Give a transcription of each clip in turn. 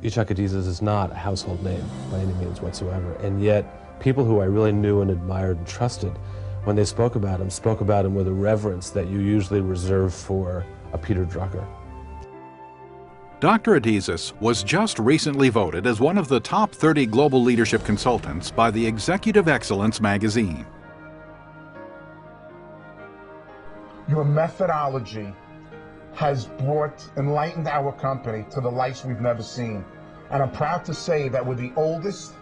Adidas is not a household name by any means whatsoever, and yet people who I really knew and admired and trusted, when they spoke about him with a reverence that you usually reserve for a Peter Drucker. Dr. Adidas was just recently voted as one of the top 30 global leadership consultants by the Executive Excellence magazine. Your methodology has enlightened our company to the lights we've never seen. And I'm proud to say that we're the oldest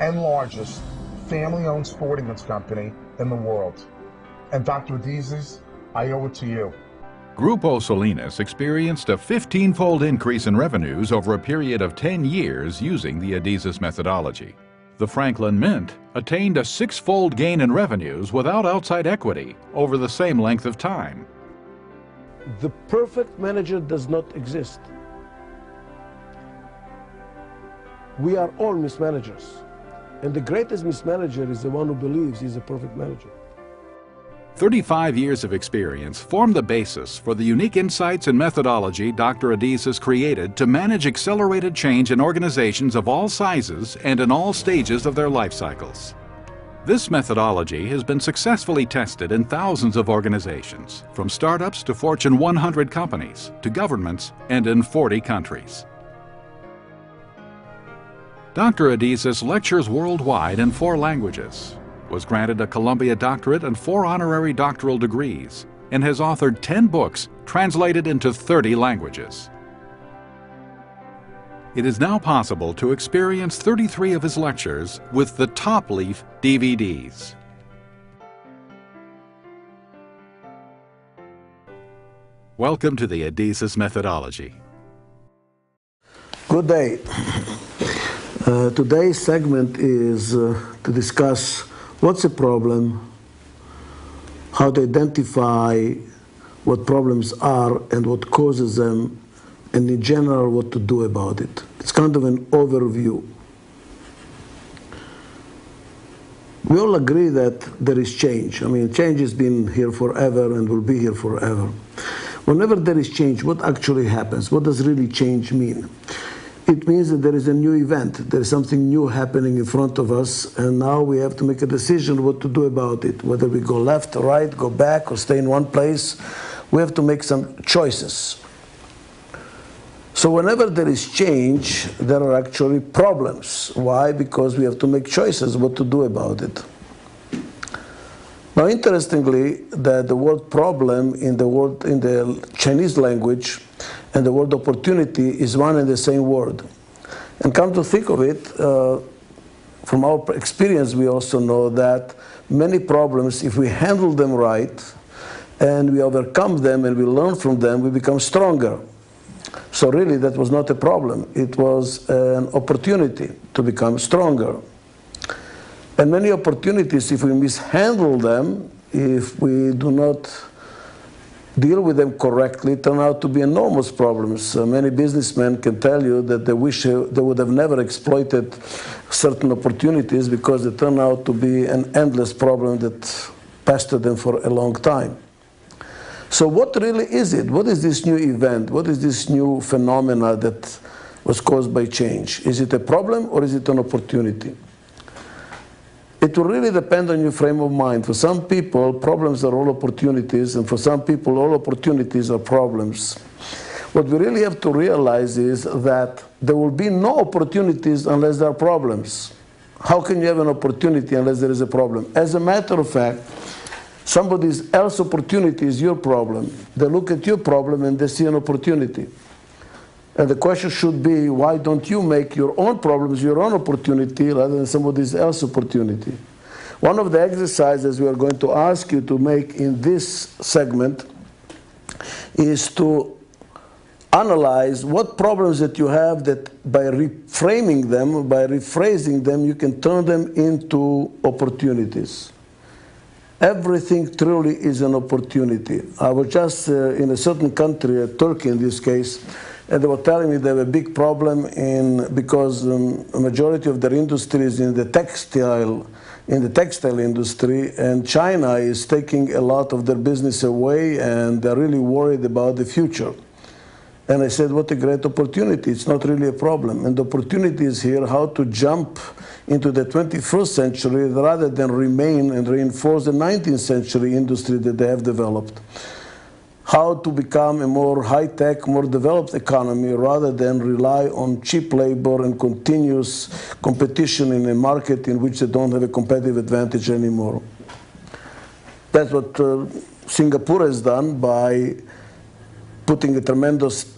and largest family-owned sporting goods company in the world. And Dr. Adidas, I owe it to you. Grupo Salinas experienced a 15-fold increase in revenues over a period of 10 years using the Adidas methodology. The Franklin Mint attained a 6-fold gain in revenues without outside equity over the same length of time. The perfect manager does not exist. We are all mismanagers. And the greatest mismanager is the one who believes he's a perfect manager. 35 years of experience form the basis for the unique insights and methodology Dr. Adidas created to manage accelerated change in organizations of all sizes and in all stages of their life cycles. This methodology has been successfully tested in thousands of organizations, from startups to Fortune 100 companies, to governments, and in 40 countries. Dr. Adidas lectures worldwide in 4 languages, was granted a Columbia doctorate and 4 honorary doctoral degrees, and has authored 10 books translated into 30 languages. It is now possible to experience 33 of his lectures with the Top Leaf DVDs. Welcome to the Adidas methodology. Good day. Today's segment is to discuss what's the problem, how to identify what problems are and what causes them, and in general what to do about it. It's kind of an overview. We all agree that there is change. I mean, change has been here forever and will be here forever. Whenever there is change, what actually happens? What does really change mean? It means that there is a new event. There is something new happening in front of us, and now we have to make a decision what to do about it. Whether we go left or right, go back, or stay in one place, we have to make some choices. So whenever there is change, there are actually problems. Why? Because we have to make choices what to do about it. Now, interestingly, that the word problem in the Chinese language and the word opportunity is one and the same word. And come to think of it, from our experience, we also know that many problems, if we handle them right and we overcome them and we learn from them, we become stronger. So really, that was not a problem. It was an opportunity to become stronger. And many opportunities, if we mishandle them, if we do not deal with them correctly, turn out to be enormous problems. Many businessmen can tell you that they wish they would have never exploited certain opportunities because they turn out to be an endless problem that pestered them for a long time. So what really is it? What is this new event? What is this new phenomena that was caused by change? Is it a problem or is it an opportunity? It will really depend on your frame of mind. For some people, problems are all opportunities, and for some people, all opportunities are problems. What we really have to realize is that there will be no opportunities unless there are problems. How can you have an opportunity unless there is a problem? As a matter of fact, somebody else's opportunity is your problem. They look at your problem and they see an opportunity. And the question should be, why don't you make your own problems your own opportunity rather than somebody else's opportunity? One of the exercises we are going to ask you to make in this segment is to analyze what problems that you have that by reframing them, by rephrasing them, you can turn them into opportunities. Everything truly is an opportunity. I was just in a certain country, Turkey in this case, and they were telling me they have a big problem because a majority of their industry is in the textile industry, and China is taking a lot of their business away, and they're really worried about the future. And I said, what a great opportunity. It's not really a problem. And the opportunity is here how to jump into the 21st century rather than remain and reinforce the 19th century industry that they have developed. How to become a more high-tech, more developed economy rather than rely on cheap labor and continuous competition in a market in which they don't have a competitive advantage anymore. That's what Singapore has done by putting a tremendous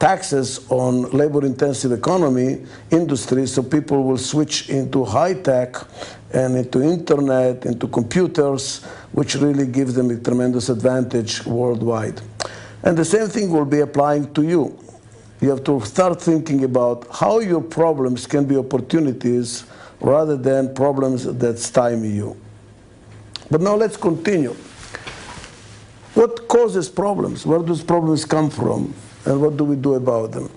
taxes on labor-intensive economy industry, so people will switch into high-tech and into internet, into computers, which really gives them a tremendous advantage worldwide. And the same thing will be applying to you. You have to start thinking about how your problems can be opportunities rather than problems that stymie you. But now let's continue. What causes problems? Where do those problems come from? And what do we do about them?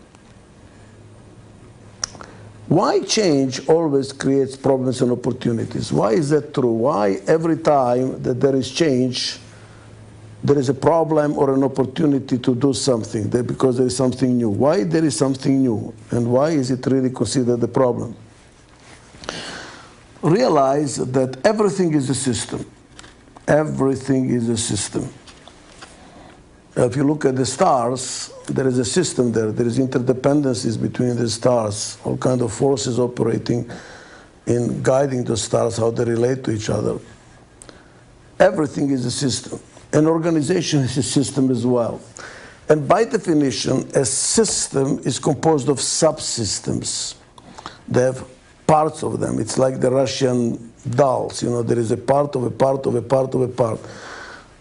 Why change always creates problems and opportunities? Why is that true? Why every time that there is change, there is a problem or an opportunity to do something? Because there is something new. Why there is something new? And why is it really considered a problem? Realize that everything is a system. Everything is a system. If you look at the stars, there is a system there. There is interdependencies between the stars, all kinds of forces operating in guiding the stars, how they relate to each other. Everything is a system. An organization is a system as well. And by definition, a system is composed of subsystems. They have parts of them. It's like the Russian dolls. You know, there is a part of a part of a part of a part.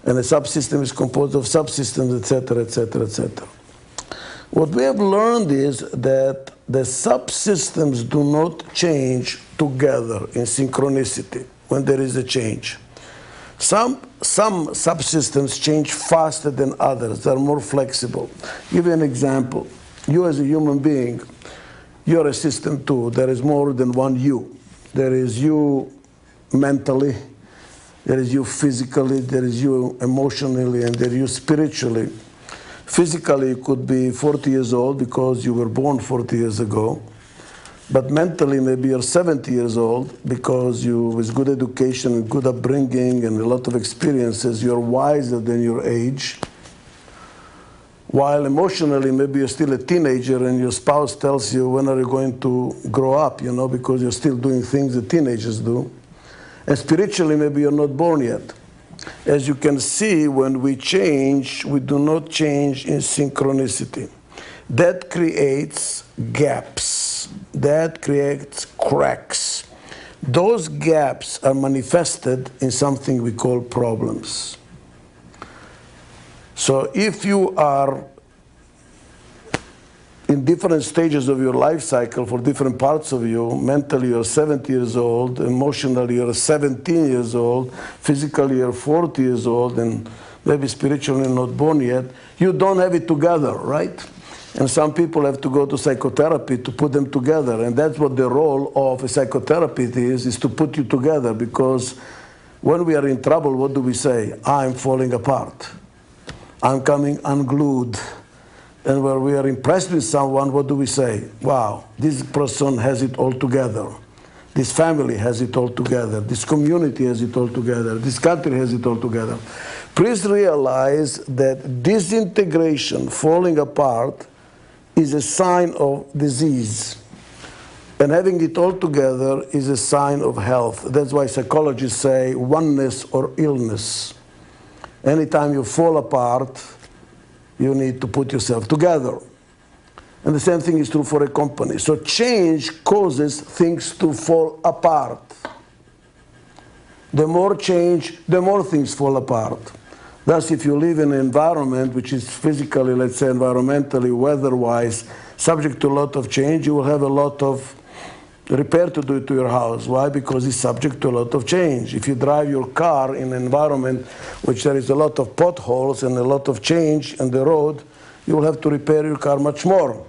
And a subsystem is composed of subsystems, etc., etc., etc. What we have learned is that the subsystems do not change together in synchronicity when there is a change. Some subsystems change faster than others. They're more flexible. Give you an example. You as a human being, you're a system too. There is more than one you. There is you mentally, there is you physically, there is you emotionally, and there is you spiritually. Physically, you could be 40 years old because you were born 40 years ago. But mentally, maybe you're 70 years old because you, with good education and good upbringing and a lot of experiences, you're wiser than your age. While emotionally, maybe you're still a teenager and your spouse tells you, when are you going to grow up, you know, because you're still doing things that teenagers do. And spiritually, maybe you're not born yet. As you can see, when we change, we do not change in synchronicity. That creates gaps. That creates cracks. Those gaps are manifested in something we call problems. So if you are in different stages of your life cycle for different parts of you, mentally you're 70 years old, emotionally you're 17 years old, physically you're 40 years old, and maybe spiritually not born yet, you don't have it together, right? And some people have to go to psychotherapy to put them together, and that's what the role of a psychotherapist is to put you together, because when we are in trouble, what do we say? I'm falling apart. I'm coming unglued. And when we are impressed with someone, what do we say? Wow, this person has it all together. This family has it all together. This community has it all together. This country has it all together. Please realize that disintegration, falling apart, is a sign of disease. And having it all together is a sign of health. That's why psychologists say oneness or illness. Anytime you fall apart, you need to put yourself together. And the same thing is true for a company. So change causes things to fall apart. The more change, the more things fall apart. Thus, if you live in an environment which is physically, let's say environmentally, weather-wise, subject to a lot of change, you will have a lot of repair to do to your house. Why? Because it's subject to a lot of change. If you drive your car in an environment which there is a lot of potholes and a lot of change on the road, you will have to repair your car much more.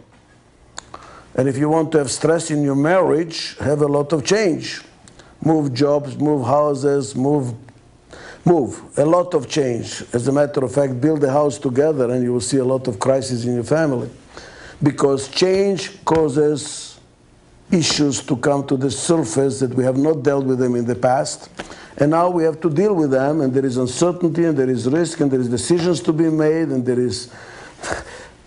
And if you want to have stress in your marriage, have a lot of change. Move jobs, move houses, move. A lot of change. As a matter of fact, build a house together and you will see a lot of crisis in your family. because change causes issues to come to the surface that we have not dealt with them in the past. And now we have to deal with them, and there is uncertainty, and there is risk, and there is decisions to be made, and there is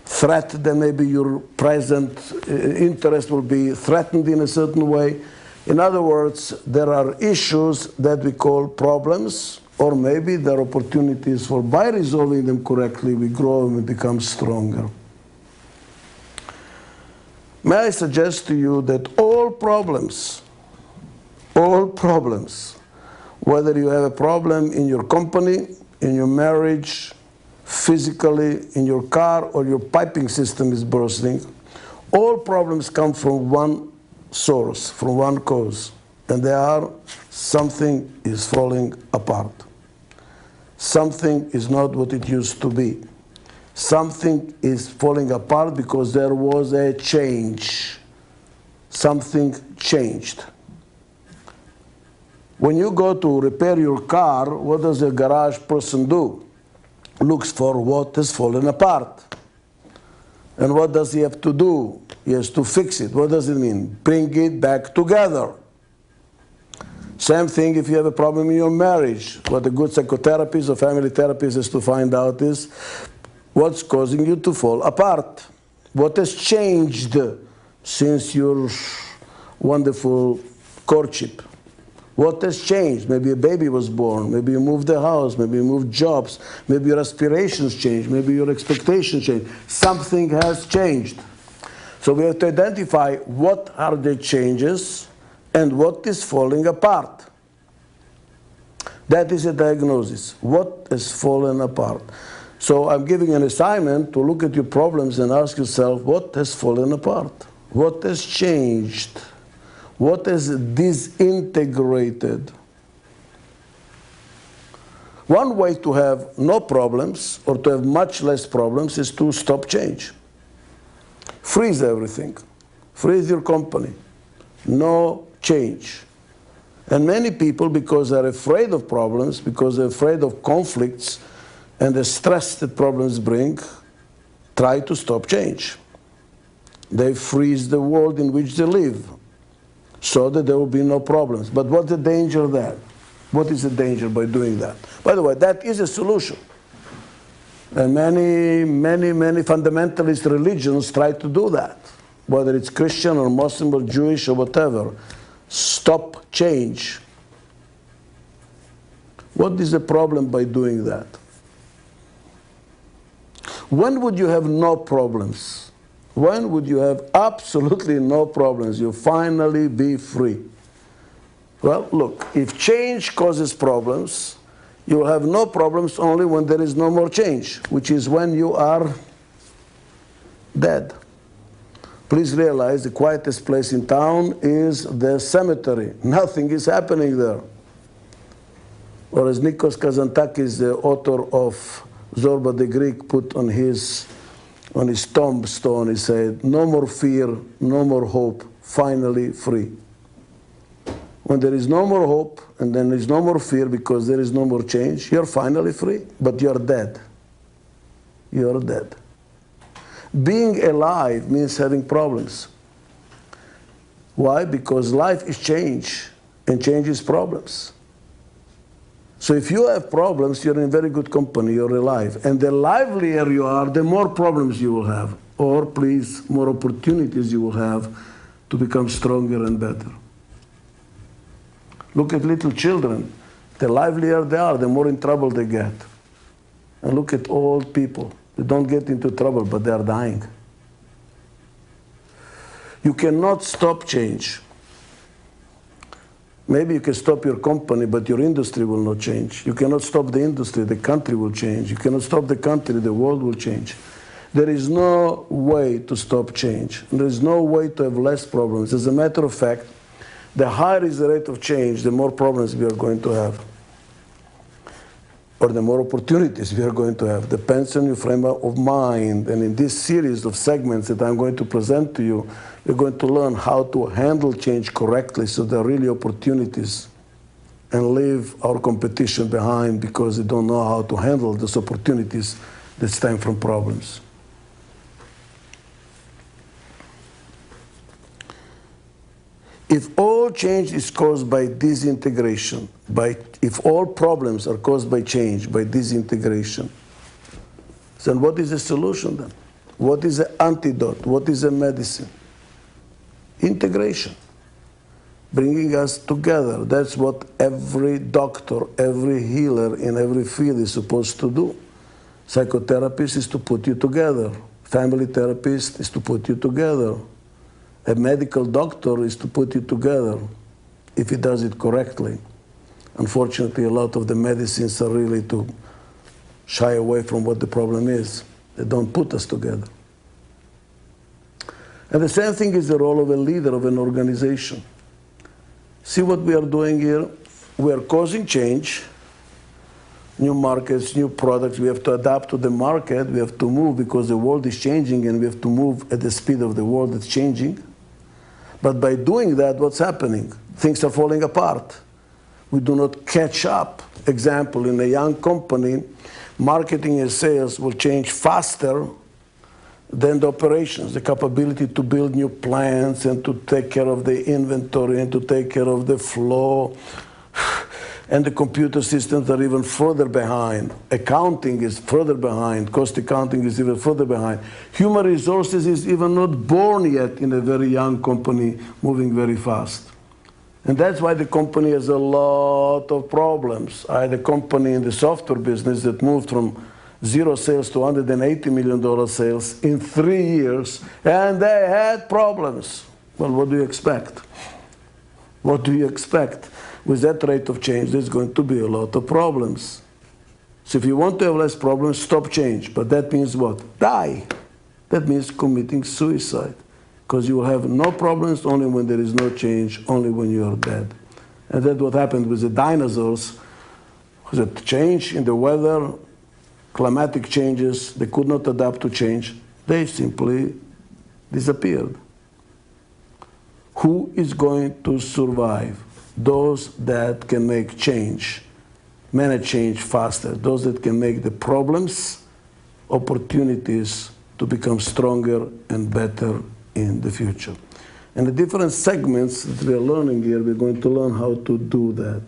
threat that maybe your present interest will be threatened in a certain way. In other words, there are issues that we call problems, or maybe there are opportunities for, by resolving them correctly, we grow and we become stronger. May I suggest to you that all problems, whether you have a problem in your company, in your marriage, physically, in your car, or your piping system is bursting, all problems come from one source, from one cause, and they are something is falling apart. Something is not what it used to be. Something is falling apart because there was a change. Something changed. When you go to repair your car, what does a garage person do? Looks for what has fallen apart. And what does he have to do? He has to fix it. What does it mean? Bring it back together. Same thing if you have a problem in your marriage. What a good psychotherapist or family therapist has to find out is what's causing you to fall apart. What has changed since your wonderful courtship? What has changed? Maybe a baby was born, maybe you moved the house, maybe you moved jobs, maybe your aspirations changed, maybe your expectations changed. Something has changed. So we have to identify what are the changes and what is falling apart. That is a diagnosis. What has fallen apart? So I'm giving an assignment to look at your problems and ask yourself, what has fallen apart? What has changed? What is disintegrated? One way to have no problems or to have much less problems is to stop change. Freeze everything. Freeze your company. No change. And many people, because they're afraid of problems, because they're afraid of conflicts and the stress that problems bring, try to stop change. They freeze the world in which they live, so that there will be no problems. But what's the danger there? What is the danger by doing that? By the way, that is a solution. And many fundamentalist religions try to do that, whether it's Christian or Muslim or Jewish or whatever. Stop change. What is the problem by doing that? When would you have no problems? When would you have absolutely no problems? You'll finally be free. Well, look, if change causes problems, you will have no problems only when there is no more change, which is when you are dead. Please realize the quietest place in town is the cemetery. Nothing is happening there. Or as Nikos Kazantakis, the author of Zorba the Greek, put on his tombstone, he said, no more fear, no more hope, finally free. When there is no more hope and then there is no more fear because there is no more change, you're finally free, but you're dead. You're dead. Being alive means having problems. Why? Because life is change, and change is problems. So if you have problems, you're in very good company, you're alive. And the livelier you are, the more problems you will have. Or, please, more opportunities you will have to become stronger and better. Look at little children. The livelier they are, the more in trouble they get. And look at old people. They don't get into trouble, but they are dying. You cannot stop change. Maybe you can stop your company, but your industry will not change. You cannot stop the industry, the country will change. You cannot stop the country, the world will change. There is no way to stop change. There is no way to have less problems. As a matter of fact, the higher is the rate of change, the more problems we are going to have. Or the more opportunities we are going to have. Depends on your frame of mind. And in this series of segments that I'm going to present to you, you're going to learn how to handle change correctly so there are really opportunities, and leave our competition behind because they don't know how to handle those opportunities that stem from problems. If all change is caused by disintegration, if all problems are caused by change, by disintegration, then what is the solution then? What is the antidote? What is the medicine? Integration. Bringing us together. That's what every doctor, every healer in every field is supposed to do. Psychotherapist is to put you together. Family therapist is to put you together. A medical doctor is to put you together if he does it correctly. Unfortunately, a lot of the medicines are really to shy away from what the problem is. They don't put us together. And the same thing is the role of a leader of an organization. See what we are doing here? We are causing change, new markets, new products. We have to adapt to the market. We have to move because the world is changing and we have to move at the speed of the world that's changing. But by doing that, what's happening? Things are falling apart. We do not catch up. Example, in a young company, marketing and sales will change faster than the operations, the capability to build new plants and to take care of the inventory and to take care of the flow. And the computer systems are even further behind. Accounting is further behind. Cost accounting is even further behind. Human resources is even not born yet in a very young company moving very fast. And that's why the company has a lot of problems. I had a company in the software business that moved from 0 sales to $180 million sales in 3 years, and they had problems. Well, what do you expect? What do you expect? With that rate of change, there's going to be a lot of problems. So if you want to have less problems, stop change. But that means what? Die. That means committing suicide. Because you will have no problems only when there is no change, only when you are dead. And that's what happened with the dinosaurs. Was it change in the weather, climatic changes, they could not adapt to change. They simply disappeared. Who is going to survive? Those that can make change, manage change faster. Those that can make the problems opportunities to become stronger and better in the future. And the different segments that we are learning here, we're going to learn how to do that.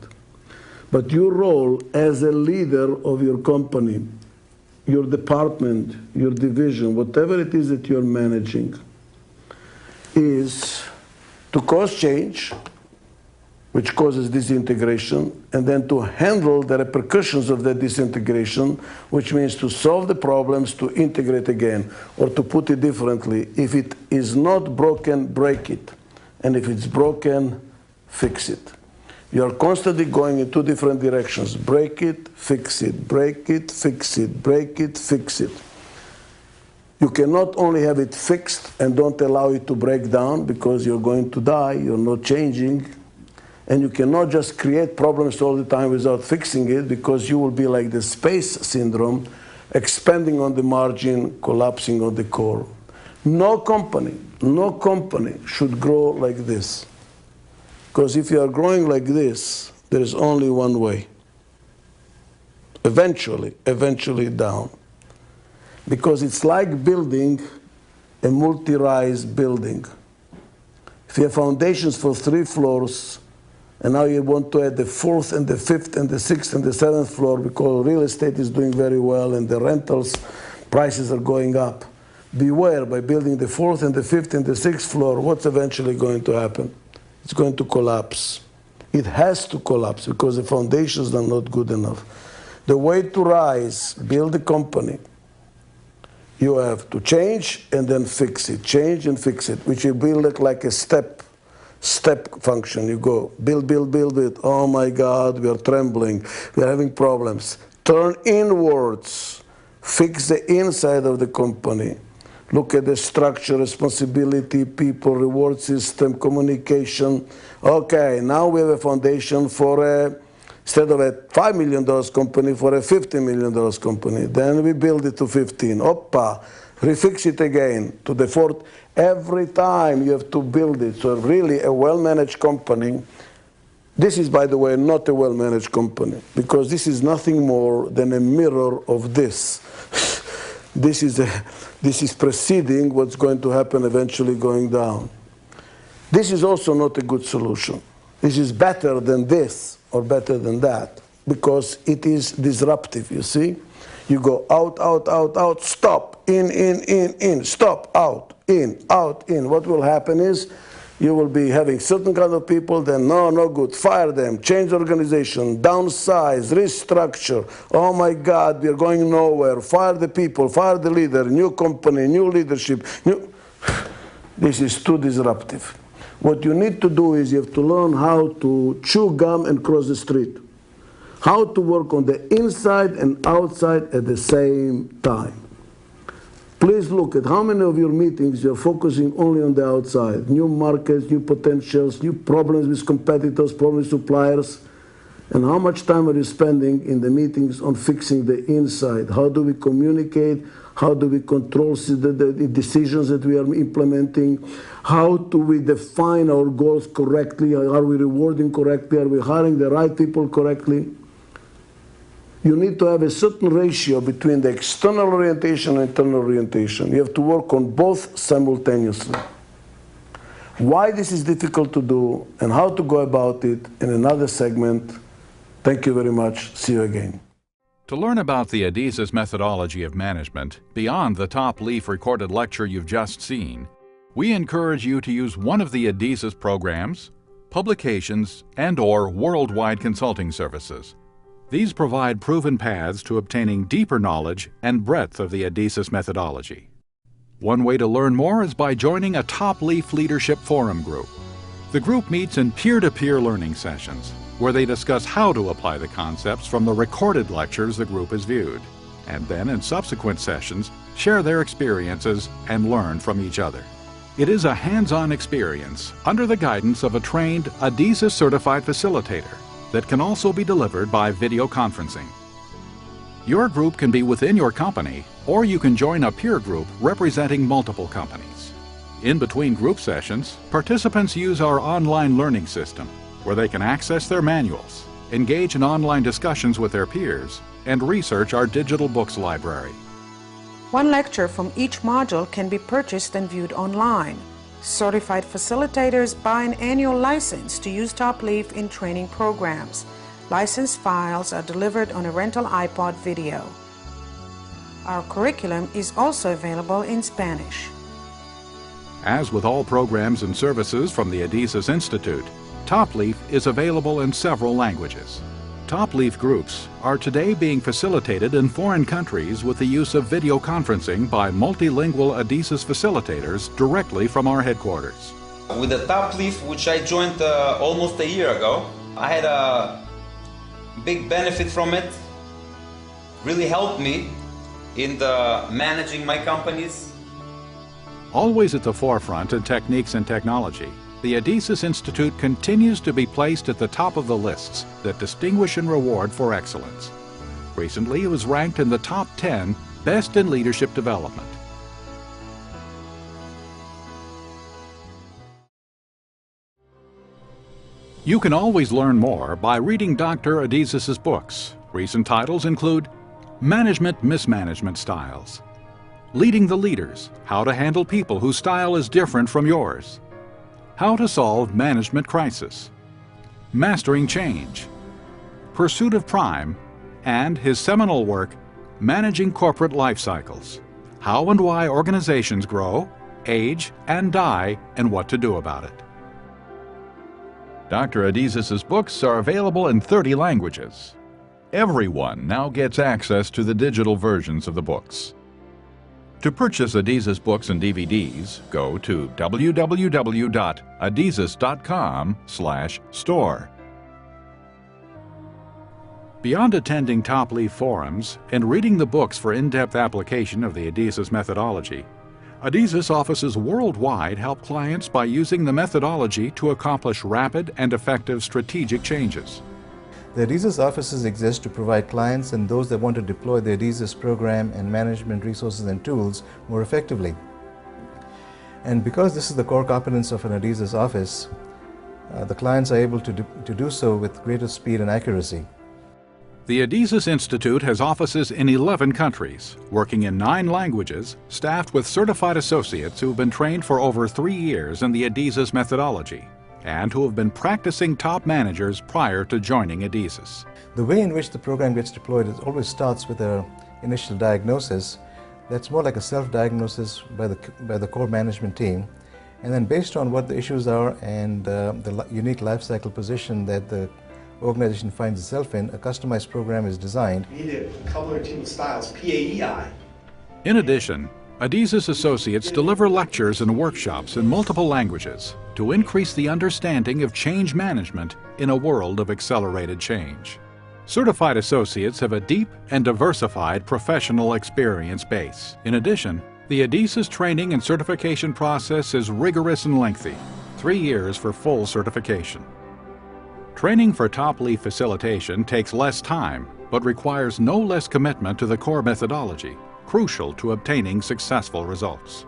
But your role as a leader of your company, your department, your division, whatever it is that you're managing, is to cause change, which causes disintegration, and then to handle the repercussions of that disintegration, which means to solve the problems, to integrate again. Or to put it differently, if it is not broken, break it. And if it's broken, fix it. You are constantly going in two different directions. Break it, fix it, break it, fix it, break it, fix it. You cannot only have it fixed and don't allow it to break down because you're going to die, you're not changing. And you cannot just create problems all the time without fixing it because you will be like the space syndrome, expanding on the margin, collapsing on the core. No company should grow like this. Because if you are growing like this, there is only one way. Eventually down. Because it's like building a multi-rise building. If you have foundations for 3 floors, and now you want to add the 4th and the 5th and the 6th and the 7th floor because real estate is doing very well and the rentals prices are going up. Beware, by building the 4th and the 5th and the 6th floor, what's eventually going to happen? It's going to collapse. It has to collapse because the foundations are not good enough. The way to rise, build a company, you have to change and then fix it. Change and fix it, which you build it like a step function. You go, build, build, build it. Oh my God, we are trembling. We are having problems. Turn inwards. Fix the inside of the company. Look at the structure, responsibility, people, reward system, communication. Okay, now we have a foundation for instead of a $5 million company, for a $50 million company. Then we build it to 15. Oppa, refix it again to the 4th. Every time you have to build it. So really a well-managed company, this is, by the way, not a well-managed company, because this is nothing more than a mirror of this. This is preceding what's going to happen eventually going down. This is also not a good solution. This is better than this or better than that because it is disruptive, you see? You go out, out, out, out, stop, in, stop, out, in, out, in. What will happen is you will be having certain kind of people, then no good, fire them, change the organization, downsize, restructure. Oh my God, we are going nowhere. Fire the people, fire the leader, new company, new leadership. This is too disruptive. What you need to do is you have to learn how to chew gum and cross the street. How to work on the inside and outside at the same time. Please look at how many of your meetings you're focusing only on the outside. New markets, new potentials, new problems with competitors, problems with suppliers. And how much time are you spending in the meetings on fixing the inside? How do we communicate? How do we control the decisions that we are implementing? How do we define our goals correctly? Are we rewarding correctly? Are we hiring the right people correctly? You need to have a certain ratio between the external orientation and internal orientation. You have to work on both simultaneously. Why this is difficult to do and how to go about it in another segment. Thank you very much. See you again. To learn about the Adizes methodology of management beyond the top leaf recorded lecture you've just seen, we encourage you to use one of the Adizes programs, publications, and/or worldwide consulting services. These provide proven paths to obtaining deeper knowledge and breadth of the Adizes methodology. One way to learn more is by joining a Top Leaf Leadership Forum group. The group meets in peer-to-peer learning sessions, where they discuss how to apply the concepts from the recorded lectures the group has viewed, and then in subsequent sessions share their experiences and learn from each other. It is a hands-on experience under the guidance of a trained Adizes certified facilitator that can also be delivered by video conferencing. Your group can be within your company, or you can join a peer group representing multiple companies. In between group sessions, participants use our online learning system, where they can access their manuals, engage in online discussions with their peers, and research our digital books library. One lecture from each module can be purchased and viewed online. Certified facilitators buy an annual license to use Top Leaf in training programs. Licensed files are delivered on a rental iPod video. Our curriculum is also available in Spanish. As with all programs and services from the Adizes Institute, Top Leaf is available in several languages. Top Leaf groups are today being facilitated in foreign countries with the use of video conferencing by multilingual Adizes facilitators directly from our headquarters. With the Top Leaf, which I joined almost a year ago, I had a big benefit from it. Really helped me in managing my companies. Always at the forefront in techniques and technology, the Adizes Institute continues to be placed at the top of the lists that distinguish and reward for excellence. Recently, it was ranked in the top 10 Best in Leadership Development. You can always learn more by reading Dr. Adizes' books. Recent titles include Management Mismanagement Styles, Leading the Leaders, How to Handle People Whose Style is Different from Yours, How to Solve Management Crisis, Mastering Change, Pursuit of Prime, and his seminal work, Managing Corporate Life Cycles, How and Why Organizations Grow, Age, and Die, and What to Do About It. Dr. Adizes' books are available in 30 languages. Everyone now gets access to the digital versions of the books. To purchase Adizes books and DVDs, go to www.adizes.com/store. Beyond attending Top Leaf forums and reading the books for in-depth application of the Adizes methodology, Adizes offices worldwide help clients by using the methodology to accomplish rapid and effective strategic changes. The Adizes offices exist to provide clients and those that want to deploy the Adizes program and management resources and tools more effectively. And because this is the core competence of an Adizes office, the clients are able to do so with greater speed and accuracy. The Adizes Institute has offices in 11 countries, working in 9 languages, staffed with certified associates who have been trained for over 3 years in the Adizes methodology, and who have been practicing top managers prior to joining Adizes. The way in which the program gets deployed is always starts with an initial diagnosis. That's more like a self-diagnosis by the core management team. And then based on what the issues are and the unique life cycle position that the organization finds itself in, a customized program is designed. We need a color team of styles, PAEI. In addition, Adizes associates deliver lectures and workshops in multiple languages to increase the understanding of change management in a world of accelerated change. Certified associates have a deep and diversified professional experience base. In addition, the Adizes training and certification process is rigorous and lengthy, 3 years for full certification. Training for top leaf facilitation takes less time, but requires no less commitment to the core methodology, crucial to obtaining successful results.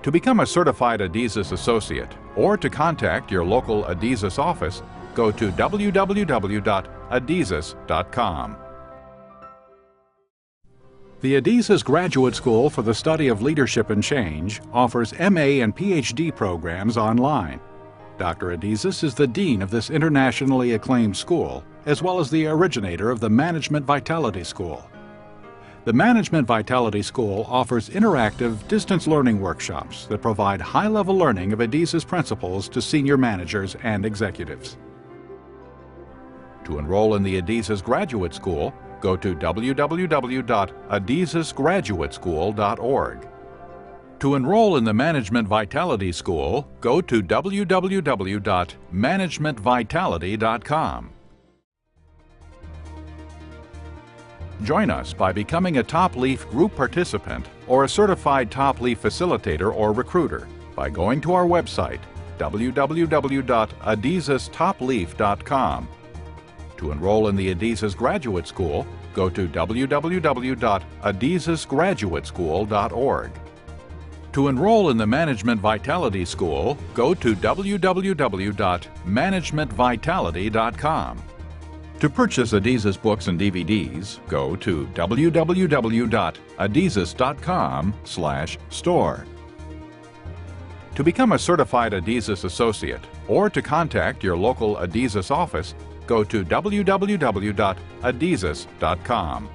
To become a certified Adizes associate or to contact your local Adizes office, go to www.adizes.com. The Adizes Graduate School for the Study of Leadership and Change offers MA and PhD programs online. Dr. Adizes is the dean of this internationally acclaimed school, as well as the originator of the Management Vitality School. The Management Vitality School offers interactive, distance learning workshops that provide high-level learning of Adizes principles to senior managers and executives. To enroll in the Adizes Graduate School, go to www.adizesgraduateschool.org. To enroll in the Management Vitality School, go to www.managementvitality.com. Join us by becoming a Top Leaf group participant or a certified Top Leaf facilitator or recruiter by going to our website, www.adizestopleaf.com. To enroll in the Adizes Graduate School, go to www.adizesgraduateschool.org. To enroll in the Management Vitality School, go to www.managementvitality.com. To purchase Adizes books and DVDs, go to www.adizes.com/store. To become a certified Adizes associate or to contact your local Adizes office, go to www.adizes.com.